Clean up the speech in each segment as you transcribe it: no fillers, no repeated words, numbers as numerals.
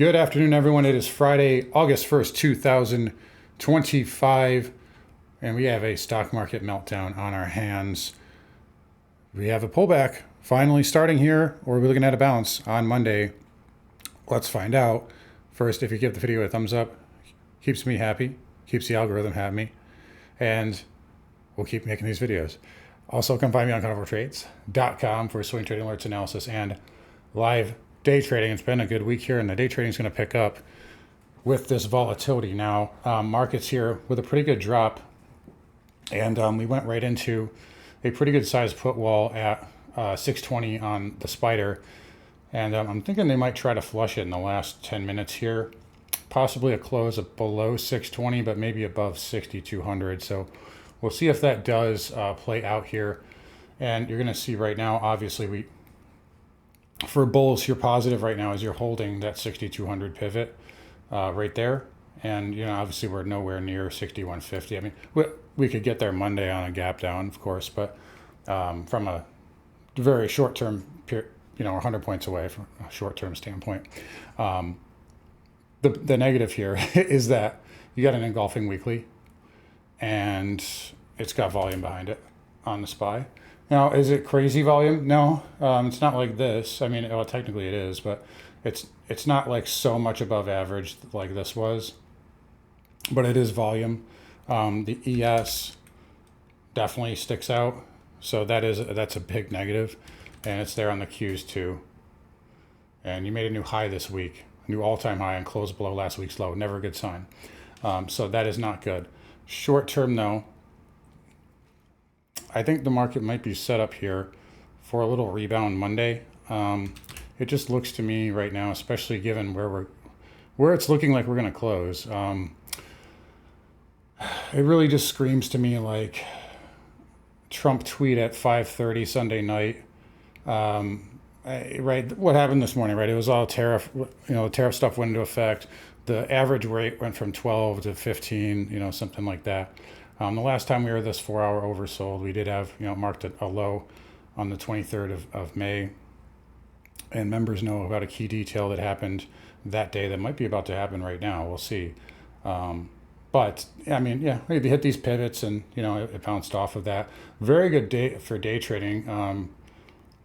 Good afternoon, everyone. It is Friday, August 1st, 2025, and we have a stock market meltdown on our hands. We have a pullback finally starting here, or we're looking at a bounce on Monday. Let's find out. First, if you give the video a thumbs up, keeps me happy, keeps the algorithm happy, and we'll keep making these videos. Also, come find me on carnivoretrades.com for swing trading alerts, analysis, and live day trading. It's been a good week here, and the day trading is going to pick up with this volatility now. Markets here with a pretty good drop, and we went right into a pretty good sized put wall at 620 on the spider, and I'm thinking they might try to flush it in the last 10 minutes here, possibly a close below 620, but maybe above 6200. So we'll see if that does play out here. And you're going to see right now, obviously, for bulls, you're positive right now as you're holding that 6200 pivot right there. And, obviously we're nowhere near 6150. I mean, we could get there Monday on a gap down, of course, but from a very short term, 100 points away from a short term standpoint. The negative here is that you got an engulfing weekly and it's got volume behind it on the SPY. Now, is it crazy volume? No, it's not like this. I mean, well, technically it is, but it's not like so much above average like this was, but it is volume. The ES definitely sticks out, so that's a big negative, and it's there on the Qs too. And you made a new high this week, a new all-time high, and closed below last week's low. Never a good sign. So that is not good. Short term, though, I think the market might be set up here for a little rebound Monday. It just looks to me right now, especially given where it's looking like we're going to close. It really just screams to me like Trump tweet at 5:30 Sunday night. Right, what happened this morning? Right, it was all tariff. Tariff stuff went into effect. The average rate went from 12 to 15. Something like that. The last time we were this 4-hour oversold, we did have, marked a low on the 23rd of May. And members know about a key detail that happened that day that might be about to happen right now. We'll see. But, I mean, yeah, we hit these pivots and, it bounced off of that. Very good day for day trading.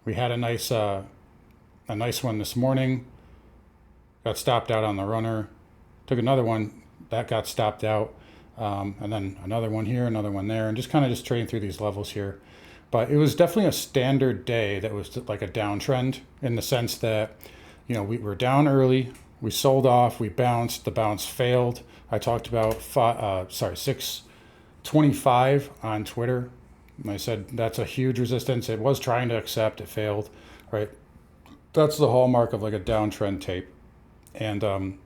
We had a nice one this morning. Got stopped out on the runner. Took another one. That got stopped out. And then another one here, another one there, and just trading through these levels here. But it was definitely a standard day that was like a downtrend in the sense that, we were down early, we sold off, we bounced, the bounce failed. I talked about 625 on Twitter. And I said that's a huge resistance. It was trying to accept, it failed, right? That's the hallmark of like a downtrend tape, and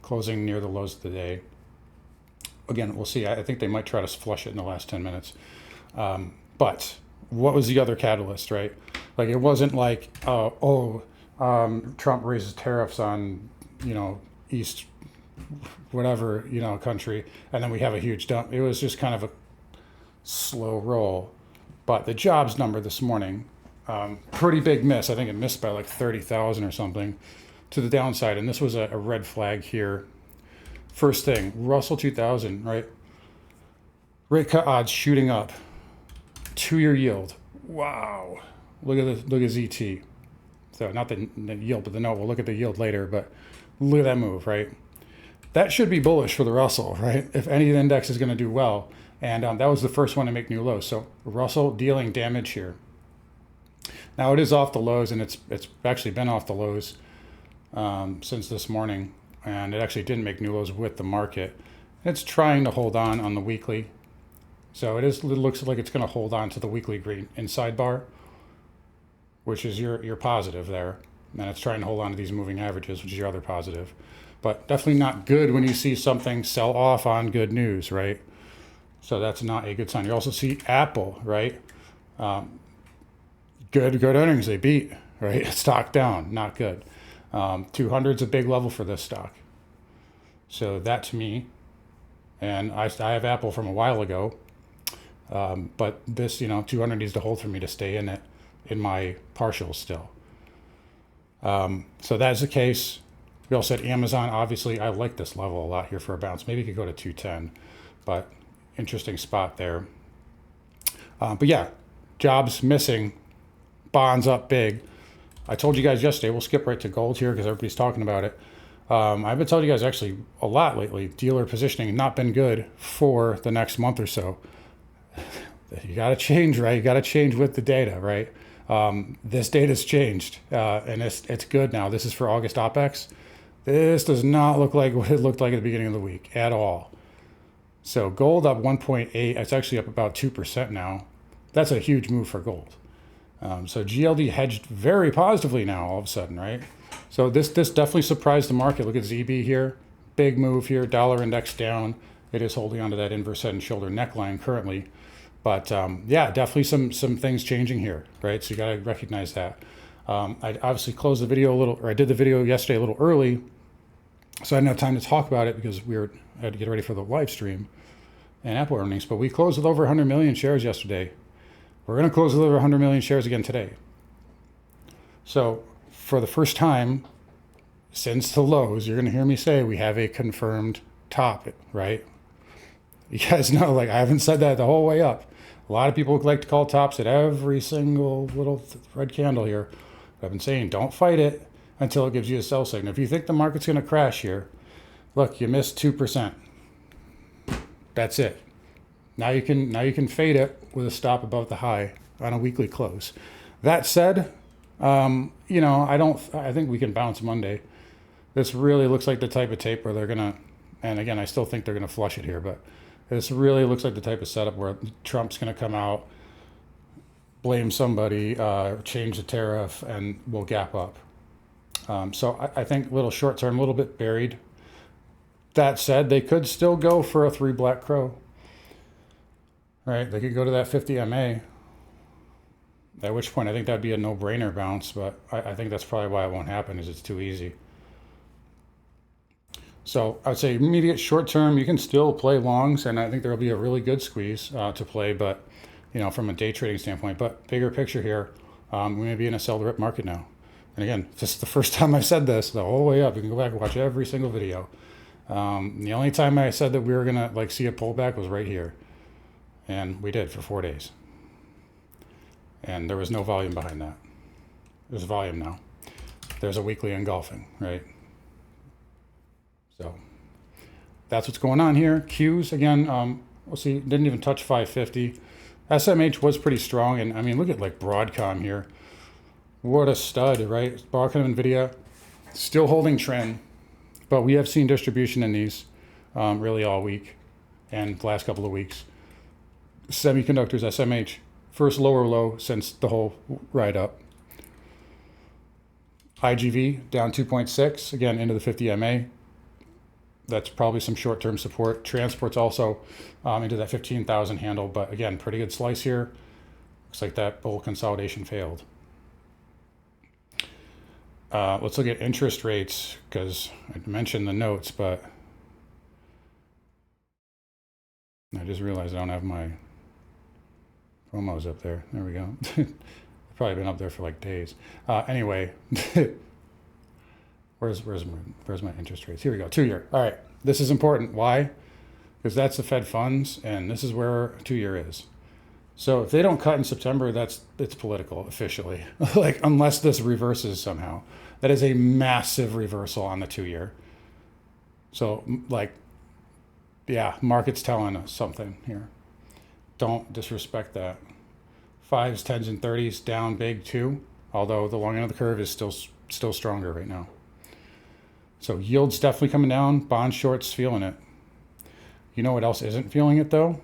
closing near the lows of the day. Again, we'll see. I think they might try to flush it in the last 10 minutes. But what was the other catalyst, right? Like, it wasn't like, Trump raises tariffs on, East, whatever, country, and then we have a huge dump. It was just kind of a slow roll. But the jobs number this morning, pretty big miss. I think it missed by like 30,000 or something to the downside. And this was a red flag here. First thing, Russell 2000, right? Rate cut odds shooting up. 2-year yield. Wow. Look at ZT. So not the yield, but the note. We'll look at the yield later, but look at that move, right? That should be bullish for the Russell, right? If any index is going to do well. And that was the first one to make new lows. So Russell dealing damage here. Now it is off the lows, and it's actually been off the lows since this morning. And it actually didn't make new lows with the market. It's trying to hold on the weekly. So it looks like it's going to hold on to the weekly green inside bar, which is your positive there. And it's trying to hold on to these moving averages, which is your other positive. But definitely not good when you see something sell off on good news, right? So that's not a good sign. You also see Apple, right? Good earnings, they beat, right? Stock down, not good. 200 is a big level for this stock. So that to me, and I have Apple from a while ago, but this, 200 needs to hold for me to stay in it in my partials still. So that's the case. We also said Amazon, obviously, I like this level a lot here for a bounce. Maybe it could go to 210, but interesting spot there. But yeah, jobs missing, bonds up big. I told you guys yesterday, we'll skip right to gold here because everybody's talking about it. I've been telling you guys actually a lot lately, dealer positioning not been good for the next month or so. You got to change, right? You got to change with the data, right? This data's changed, and it's good now. This is for August OPEX. This does not look like what it looked like at the beginning of the week at all. So gold up 1.8. It's actually up about 2% now. That's a huge move for gold. So GLD hedged very positively now all of a sudden, right? So this definitely surprised the market. Look at ZB here. Big move here. Dollar index down. It is holding onto that inverse head and shoulder neckline currently. But yeah, definitely some things changing here, right? So you got to recognize that. I obviously closed the video a little, or I did the video yesterday a little early, so I didn't have time to talk about it because I had to get ready for the live stream and Apple earnings. But we closed with over 100 million shares yesterday. We're going to close with over 100 million shares again today. So for the first time since the lows, you're going to hear me say we have a confirmed top, right? You guys know, like, I haven't said that the whole way up. A lot of people like to call tops at every single little red candle here. But I've been saying don't fight it until it gives you a sell signal. If you think the market's going to crash here, look, you missed 2%. That's it. Now you can fade it with a stop above the high on a weekly close. That said, you know, I think we can bounce Monday. This really looks like the type of tape where they're gonna, and again, I still think they're gonna flush it here, but this really looks like the type of setup where Trump's gonna come out, blame somebody, change the tariff, and we'll gap up. So I think a little short term, a little bit buried. That said, they could still go for a 3 black crow. Right, they could go to that 50 MA, at which point I think that'd be a no-brainer bounce, but I think that's probably why it won't happen, is it's too easy. So I would say immediate short term, you can still play longs, and I think there'll be a really good squeeze to play, but you know, from a day trading standpoint. But bigger picture here, we may be in a sell the rip market now. And again, this is the first time I said this the whole way up. You can go back and watch every single video. The only time I said that we were gonna like see a pullback was right here. And we did for 4 days. And there was no volume behind that. There's volume now. There's a weekly engulfing, right? So that's what's going on here. Qs, again, we'll see, didn't even touch 550. SMH was pretty strong. And I mean, look at like Broadcom here. What a stud, right? Broadcom, NVIDIA, still holding trend. But we have seen distribution in these really all week and the last couple of weeks. Semiconductors, SMH, first lower low since the whole ride up. IGV down 2.6, again into the 50 MA. That's probably some short-term support. Transport's also into that 15,000 handle, but again, pretty good slice here. Looks like that bull consolidation failed. Let's look at interest rates, because I mentioned the notes, but I just realized I don't have my promos up there. There we go. Probably been up there for like days. Anyway, where's my interest rates? Here we go. 2-year. All right. This is important. Why? Because that's the Fed funds, and this is where 2-year is. So if they don't cut in September, it's political officially. Like, unless this reverses somehow, that is a massive reversal on the 2-year. So like, yeah, market's telling us something here. Don't disrespect that. 5s, 10s, and 30s down big too, although the long end of the curve is still stronger right now. So yields definitely coming down. Bond shorts feeling it. You know what else isn't feeling it though?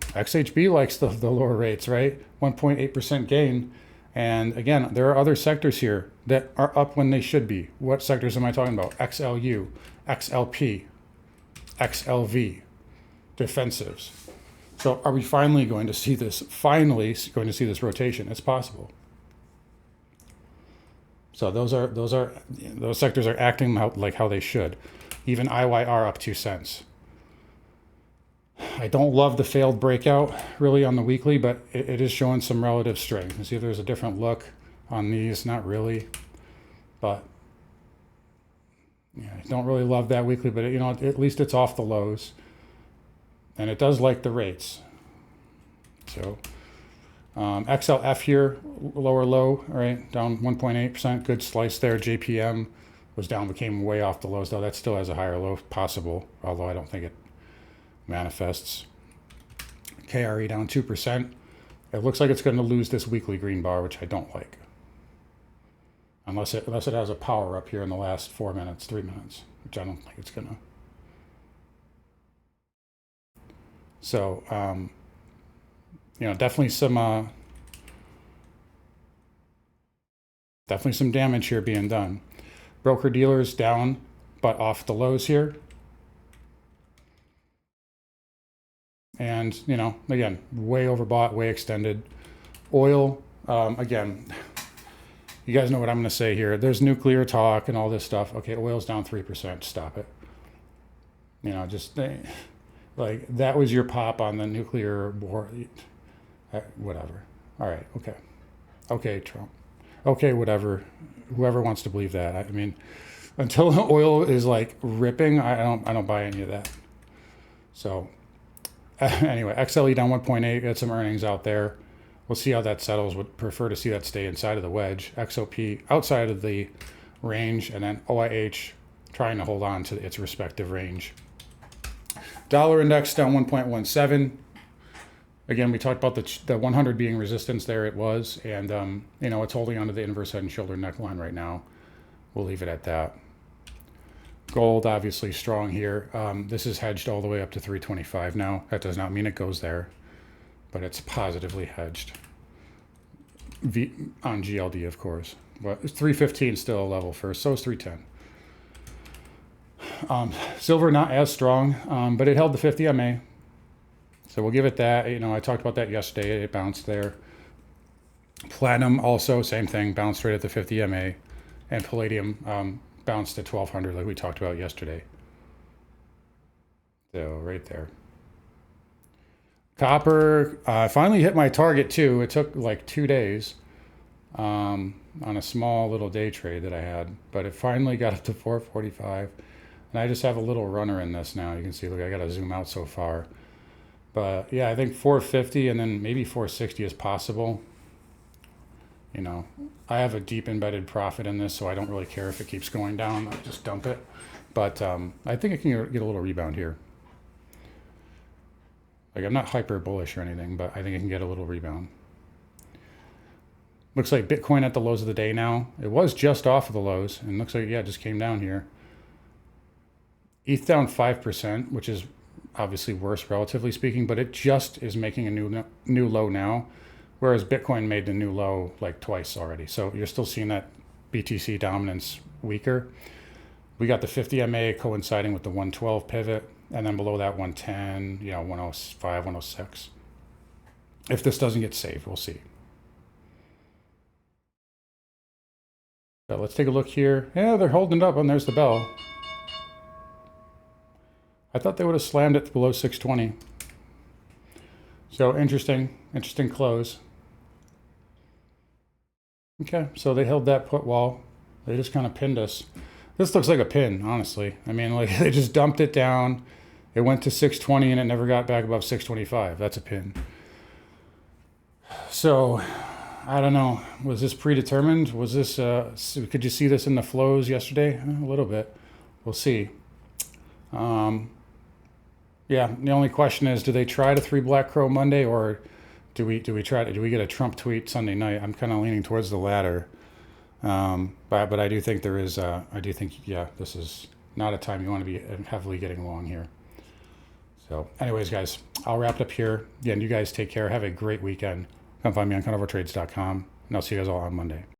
XHB likes the lower rates, right? 1.8% gain. And again, there are other sectors here that are up when they should be. What sectors am I talking about? XLU, XLP, XLV, defensives. So are we finally going to see this rotation? It's possible. So those sectors are acting like how they should. Even IYR up 2 cents. I don't love the failed breakout really on the weekly, but it is showing some relative strength. You see if there's a different look on these, not really, but Yeah, I don't really love that weekly, but you know, at least it's off the lows, and it does like the rates. So XLF here, lower low, right, down 1.8%, good slice there. JPM was down, became way off the lows, though that still has a higher low possible, although I don't think it manifests. KRE down 2%. It looks like it's going to lose this weekly green bar, which I don't like. Unless it has a power up here in the last 4 minutes, 3 minutes, which I don't think it's going to. So, you know, definitely some damage here being done. Broker dealers down, but off the lows here. And, you know, again, way overbought, way extended. Oil, again, you guys know what I'm going to say here. There's nuclear talk and all this stuff. Okay, oil's down 3%. Stop it. You know, just like that was your pop on the nuclear war. Whatever. All right. Okay. Okay, Trump. Okay, whatever. Whoever wants to believe that. I mean, until oil is like ripping, I don't buy any of that. So anyway, XLE down 1.8. Got some earnings out there. We'll see how that settles. Would prefer to see that stay inside of the wedge. XOP outside of the range, and then OIH trying to hold on to its respective range. Dollar index down 1.17. Again, we talked about the 100 being resistance. There it was, and you know, it's holding onto the inverse head and shoulder neckline right now. We'll leave it at that. Gold obviously strong here. This is hedged all the way up to 325 now. That does not mean it goes there, but it's positively hedged. On GLD, of course. But 315 still a level first, so is 310. Silver not as strong, but it held the 50 MA. So we'll give it that. You know, I talked about that yesterday. It bounced there. Platinum also, same thing, bounced right at the 50 MA. And palladium bounced to 1200 like we talked about yesterday. So right there. Copper finally hit my target too. It took like 2 days on a small little day trade that I had, but it finally got up to 445. And I just have a little runner in this now. You can see, look, I got to zoom out so far. But yeah, I think 450 and then maybe 460 is possible. You know, I have a deep embedded profit in this, so I don't really care if it keeps going down. I'll just dump it. But I think it can get a little rebound here. Like, I'm not hyper bullish or anything, but I think it can get a little rebound. Looks like Bitcoin at the lows of the day now. It was just off of the lows, and looks like, yeah, it just came down here. ETH down 5%, which is obviously worse relatively speaking, but it just is making a new low now, whereas Bitcoin made the new low like twice already. So you're still seeing that BTC dominance weaker. We got the 50 MA coinciding with the 112 pivot, and then below that 110, you know, 105, 106. If this doesn't get saved, we'll see. But let's take a look here. Yeah, they're holding it up, and there's the bell. I thought they would have slammed it below 620. So interesting close. Okay, so they held that put wall. They just kind of pinned us. This looks like a pin, honestly. I mean, like, they just dumped it down. It went to 620 and it never got back above 625. That's a pin. So, I don't know. Was this predetermined? Was this, could you see this in the flows yesterday? A little bit. We'll see. Yeah, the only question is, do they try to 3 Black Crow Monday, or do we get a Trump tweet Sunday night? I'm kind of leaning towards the latter. But I do think there is, yeah, this is not a time you want to be heavily getting long here. So anyways, guys, I'll wrap it up here. Again, you guys take care. Have a great weekend. Come find me on carnivoretrades.com, and I'll see you guys all on Monday.